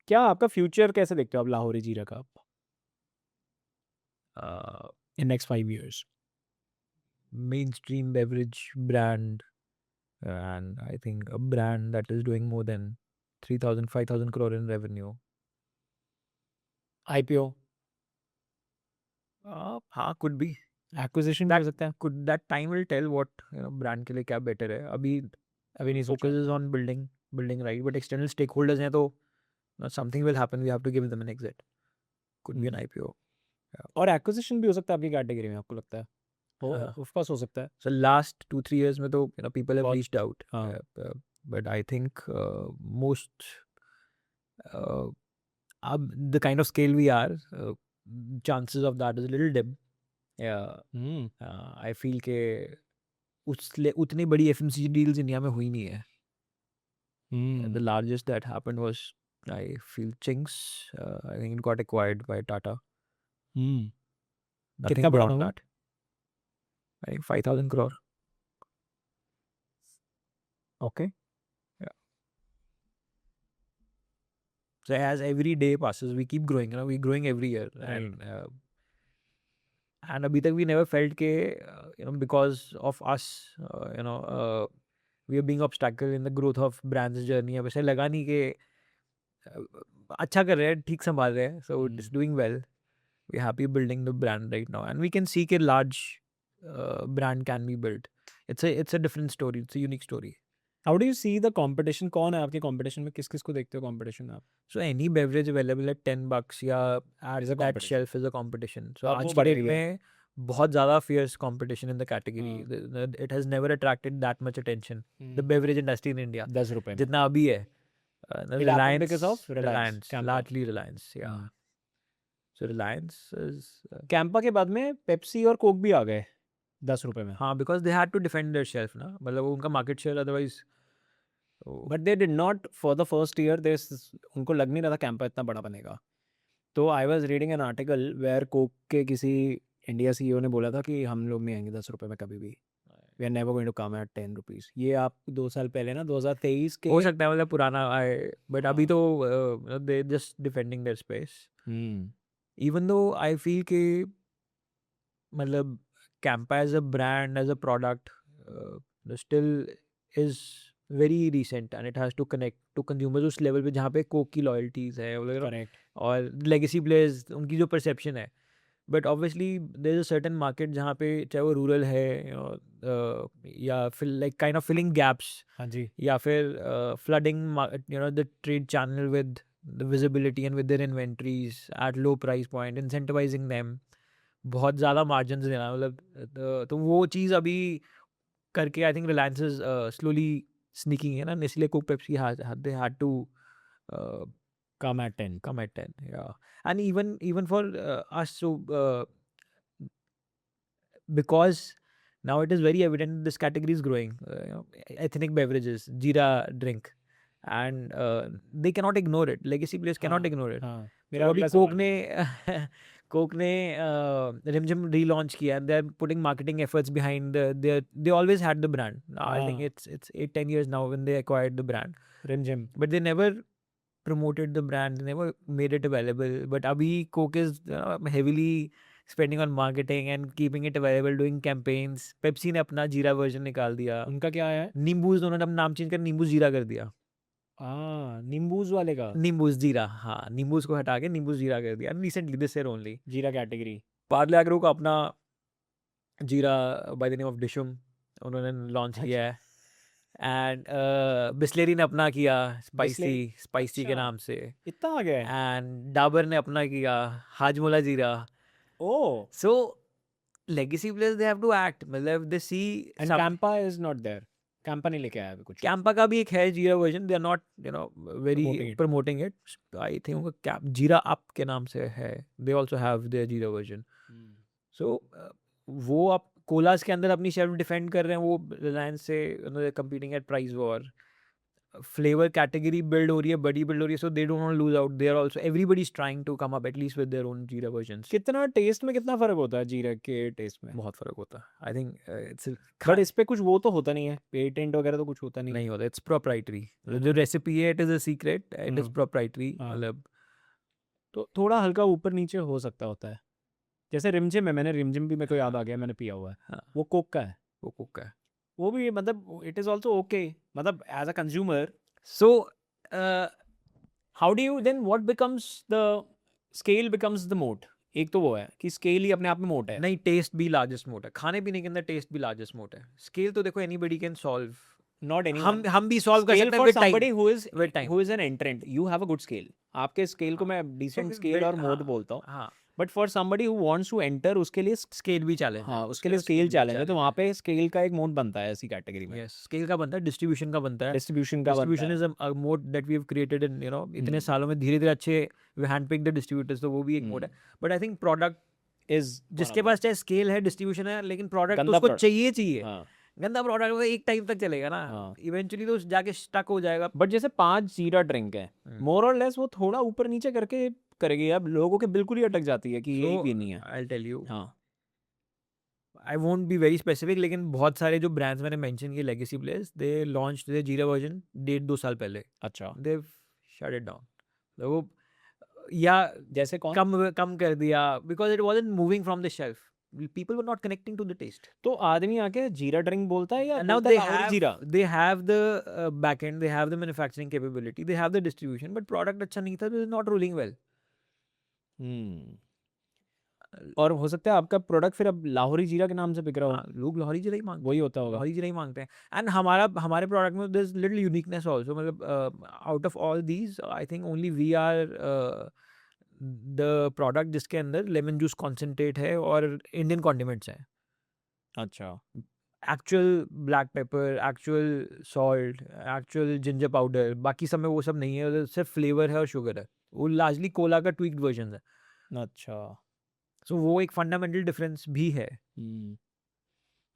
क्या आपका फ्यूचर कैसे देखते हो आप लाहौरी जीरा का in next 5 years? Mainstream beverage brand, and I think a brand that is doing more than 3,000, 5,000 crore in revenue. IPO, हाँ, could be. एक्विजिशन भी हो सकता है. That time will tell what brand के लिए क्या better है. अभी अभी नहीं सोचा. focus is on building right, but external stakeholders हैं तो something will happen. We have to give them an exit. Could be an IPO. और एक्विजिशन भी हो सकता है आपकी कैटेगरी में, आपको लगता है? ऑफ कोर्स हो सकता है. So last 2-3 years में तो people have बहुत. reached out. हाँ. But I think most the kind of scale we are, chances of that is a little dim. Yeah, I feel के उतनी बड़ी FMCG deals इंडिया में हुई नहीं है. The largest that happened was, I feel, Chinks. I think it got acquired by Tata. Nothing कितना बड़ा beyond होगा? that. I think 5,000 crore. Okay. So as every day passes, we keep growing. We're growing every year, and abhi tak we never felt ke because of us, we are being obstacle in the growth of brands journey. अब ऐसे लगा नहीं कि अच्छा कर रहे हैं, ठीक संभाल रहे हैं. So it's doing well. We're happy building the brand right now, and we can see कि large brand can be built. It's a different story. It's a unique story. How do you see the competition? कौन है आपके competition में? किस किस को देखते हो कंपटीशन आप? So any beverage available at $10 या at Is a that competition. shelf is a competition. So अब आज वो की बढ़ डेट रही है. में बहुत ज़्यादा fierce competition in the category. It has never attracted that much attention. The beverage industry in India. 10 रुपए में. जितना अभी है. It happened because of Reliance, Campa. Largely Reliance. Yeah. So Reliance is. Campa के बाद में पेप्सी और कोक भी आ गए 10 रुपए में. हाँ, because they had to defend their shelf ना. मतलब उनका market share otherwise. But they did not for the first year. They उनको लग नहीं रहा था कैंपा इतना बड़ा बनेगा. तो I was reading an article where Coke के किसी इंडिया सीईओ ने बोला था कि हम लोग नहीं आएंगे 10 रुपए में कभी भी. We are never going to come at 10 rupees. ये आप 2 साल पहले ना 2023 के हो सकता है मतलब पुराना बट अभी तो they just defending their space. Even though I feel कि मतलब Campa as a brand, as a product, still is very recent and it has to connect to consumers उस level पे जहाँ पे कोक की loyalties है करेक्ट. और legacy players उनकी जो perception है. But obviously there is a certain market जहाँ पे चाहे वो rural है या फिर like kind of filling gaps हाँ जी. या फिर flooding the trade channel with the visibility and with their inventories at low price point, incentivizing them, बहुत ज़्यादा margins देना मतलब तो वो चीज़ अभी करके I think Reliance is slowly sneaking in, and इसलिए Coke Pepsi they had to come at 10. come at 10. Yeah, and even for us, so because now it is very evident this category is growing. Ethnic beverages, Jeera drink, and they cannot ignore it. Legacy players cannot ignore it. हाँ. तो अभी Coke ने Rimzim relaunch किया. They are putting marketing efforts behind they always had the brand. I think it's 8-10 years now when they acquired the brand, रिमझिम. but they never promoted the brand, they never made it available. But abhi Coke is heavily spending on marketing and keeping it available, doing campaigns. Pepsi ने अपना जीरा version निकाल दिया. उनका क्या है? नींबूज उन्होंने अपना नाम चेंज कर नींबूज जीरा कर दिया. नींबूज वाले का नींबूज जीरा, हाँ, नींबूज को हटा के नींबूज जीरा कर दिया. Recently this year only. जीरा कैटेगरी. पार्ले एग्रो का अपना जीरा बाय द नेम ऑफ डिशुम उन्होंने लॉन्च किया है. एंड बिस्लेरी ने अपना किया स्पाइसी के नाम से. इतना आ गया है. एंड डाबर ने अपना किया Hajmola Jeera. Oh. So legacy players they have to act. मतलब they see. And Campa is not there. Campa नहीं लेके आया अभी कुछ. कैंपा का भी एक है जीरा version. They are not very Promoting it. Promoting it. I think उनका जीरा अप के नाम से है. दे ऑल्सो हैव देयर जीरा वर्जन. सो वो आप कोलास के अंदर अपनी शेल्फ डिफेंड कर रहे हैं. वो रिलायंस से competing at price war. Flavour category build हो रही है, बड़ी बिल्ड हो रही है, so they don't want lose out, they are also everybody is trying to come up at least with their own jeera versions. कितना टेस्ट में कितना फर्क होता है जीरा के टेस्ट में? बहुत फर्क होता है, आई थिंक इट्स बट इस पे कुछ वो तो होता नहीं है, पेटेंट वगैरह तो कुछ होता नहीं नहीं होता, इट्स प्रोप्राइटरी, जो रेसिपी है it is a secret, it is proprietary, हाँ। मतलब तो थोड़ा हल्का ऊपर नीचे हो सकता होता है। जैसे रिमझिम है, मैंने रिमझिम भी मेरे को याद आ गया, मैंने पिया हुआ है, हाँ, वो कोक का है, वो कुक है। वो भी मतलब इट इज़ ऑल्सो ओके, मतलब as a consumer so how do you then what becomes the scale becomes the moat? एक तो वो है कि स्केल ही अपने आप में मोट है। नहीं, टेस्ट भी लार्जेस्ट मोट है, खाने पीने के अंदर टेस्ट भी लार्जेस्ट मोट है। स्केल तो देखो anybody can solve, not anyone. हम भी सॉल्व कर स्केल सकते हैं for with somebody time, with time. Who is an entrant, you have a good scale. आपके स्केल को मैं डिसेंट स्केल और मोड बोलता हूँ, हाँ, but for somebody who wants to enter उसके लिए स्केल भी चैलेंज हाँ, उसके लिए स्केल चैलेंज है, तो वहाँ पे स्केल का एक मोड बनता है ऐसी कैटेगरी में। यस, स्केल का बनता है, डिस्ट्रीब्यूशन का बनता है। डिस्ट्रीब्यूशन का बनता डिस्ट्रीब्यूशन है। Is a mode that we have created in, you know, इतने सालों में धीरे धीरे अच्छे we hand pick the distributors, तो वो भी एक मोड है। But I think product is जिसके पास चाहे स्केल है, डिस्ट्रीब्यूशन है, लेकिन प्रोडक्ट तो गंदा उसको product। चाहिए। हाँ गंदा प्रोडक्ट तो एक टाइम तक चलेगा ना, हाँ। इवेंचुअली तो जाके स्टक हो जाएगा। बट जैसे 5 जीरा ड्रिंक है, मोर और लेस वो थोड़ा ऊपर नीचे करके करेगी, अब लोगों के बिल्कुल ही अटक जाती है कि यही पीनी है। आई टेल यू, हाँ I won't be very specific, लेकिन बहुत सारे जो ब्रांड्स मैंने मेंशन किए legacy players, they launch the जीरा वर्जन 1.5-2 साल पहले, अच्छा, दे शट इट डाउन, वो या जैसे कौन? कम कर दिया, because it wasn't moving from the shelf, people were not connecting to the taste. तो आदमी आके जीरा ड्रिंक बोलता है या now बोलता they है लाहौरी जीरा? have the back end, they have the manufacturing capability, they have the distribution, but product अच्छा नहीं था, so it's not rolling well. और हो सकता है आपका प्रोडक्ट फिर अब लाहौरी जीरा के नाम से बिक रहा हो, हाँ, लोग लाहौरी जीरा ही मांगते वही होता हैं, होगा। लाहौरी जीरा ही मांगते हैं। एंड हमारे प्रोडक्ट में there's little uniqueness also, मतलब out of all these I think only we are the product जिसके अंदर लेमन जूस कॉन्सेंट्रेट है और इंडियन कॉन्डिमेंट्स हैं, अच्छा, actual black pepper, actual salt, actual ginger powder, बाकी सब में वो सब नहीं है, उधर सिर्फ फ्लेवर है और शुगर है, वो लार्जली कोला का ट्वीक्ड वर्जन है। अच्छा। सो वो एक फंडामेंटल डिफरेंस भी है।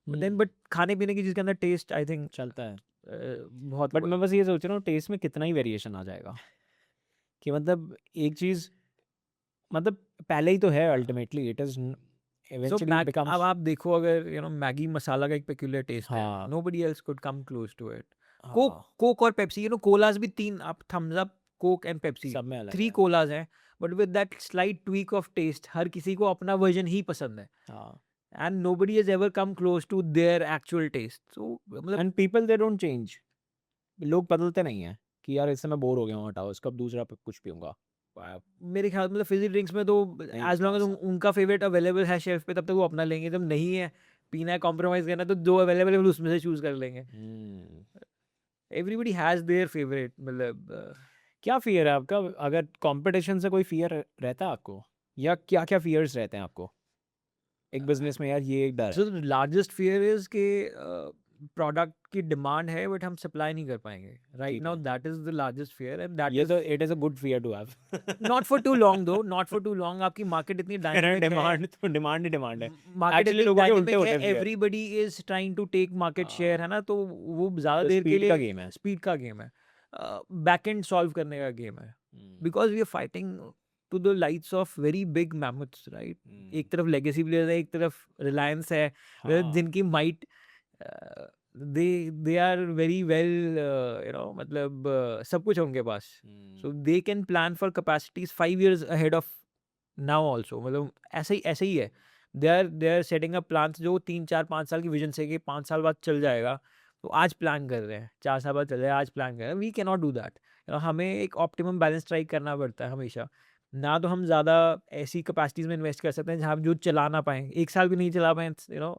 बट खाने पीने की चीज़ के अंदर टेस्ट आई थिंक चलता है। बहुत। बट मैं बस ये सोच रहा हूँ टेस्ट में कितना ही वेरिएशन आ जाएगा, कि मतलब एक चीज़ मतलब पहले ही तो है, अल्टीमेटली इट इज eventually अब becomes। आप देखो, अगर यू नो मैगी मसाला का एक पेक्यूलियर टेस्ट है, हाँ nobody else could come close to it. हाँ, कोक और पेप्सी, यू नो, कोलास भी 3, आप Thums Up, Coke and Pepsi, सब में अलग 3 है। कोलास हैं, but with that slight tweak of taste, हर किसी को अपना वर्जन ही पसंद है, हाँ, and nobody has ever come close to their actual taste. So मतलब and people they don't change, लोग बदलते नहीं हैं कि यार इससे मैं बोर हो गया हूँ, हटाओ इसका, अब दूसरा कुछ पीऊंगा। मेरे ख्याल मतलब फिजी ड्रिंक्स में तो एज लॉन्ग एज उनका फेवरेट अवेलेबल है शेल्फ पे, तब तक वो अपना लेंगे, जब नहीं है, पीना है, कॉम्प्रोमाइज करना है, तो जो अवेलेबल है उसमें से चूज कर लेंगे। एवरीबडी हैज देयर फेवरेट, मतलब क्या फियर है आपका, अगर कंपटीशन से कोई फियर रहता है आपको, या क्या क्या फियर्स रहते हैं आपको एक बिजनेस में? यार ये एक डर है। सो लार्जेस्ट फियर इज के प्रोडक्ट की डिमांड है बट हम सप्लाई नहीं कर पाएंगे राइट ठीक नाउ, है। That is the largest fear, and that ये इज तो it is a good fear to have. Not for too long though, not for too long, आपकी मार्केट इतनी डायनामिक है, डिमांड तो डिमांड ही डिमांड है, मार्केट एक्चुअली इतनी लोगों के उल्टे डायनामिक होते है, हैं fear। Everybody is trying to take market share, है ना, तो वो ज्यादा तो देर के speed का लिए game है। स्पीड का गेम है, बैक एंड सॉल्व करने का गेम है, because we are fighting to the lights of very big mammoths, right. एक तरफ लेगेसी प्लेयर्स है, एक तरफ रिलायंस है, जिनकी might they are very well, you know, मतलब सब कुछ है उनके पास, so they can plan for capacities 5 years ahead of now also, मतलब ऐसे ही है, they are setting up plans जो 3-4-5 साल की विजन से कि 5 साल बाद चल जाएगा, तो आज प्लान कर रहे हैं, 4 साल बाद चल जाएगा, आज प्लान कर रहे हैं, we cannot do that, you know, हमें एक ऑप्टिमम बैलेंस स्ट्राइक करना पड़ता है हमेशा, ना तो हम ज़्यादा ऐसी कैपेसिटीज़ में इन्वेस्ट कर सकते हैं जहाँ जो चला ना पाएँ, 1 साल भी नहीं चला पाएँ, you know,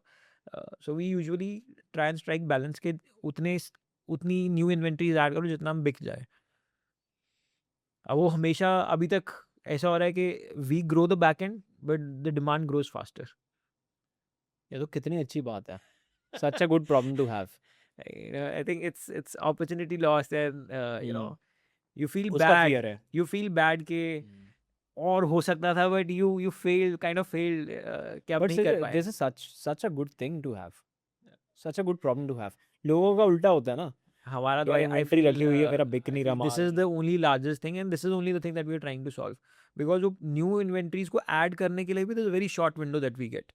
so we usually try and strike balance के उतनी न्यू इन्वेंट्रीज ऐड करो जितना हम बिक जाए। अब वो हमेशा अभी तक ऐसा हो रहा है कि we grow the back and but the demand grows faster. ये तो कितनी अच्छी बात है, such a good problem to have. I think it's opportunity lost and you know you feel उसका बैड, fear है। यू फील बैड के और हो सकता था, but you fail, kind of fail, कि आप बट नहीं कर पाए। This is such a good thing to have, such a good problem to have. लोगों का उल्टा होता है ना, हमारा तो यार इन्वेंटरी रखी हुई है, मेरा बिक नहीं रहा this is the only largest thing and this is only the thing that we are trying to solve because जो न्यू इन्वेंटरीज को ऐड करने के लिए भी there is very short window that we gate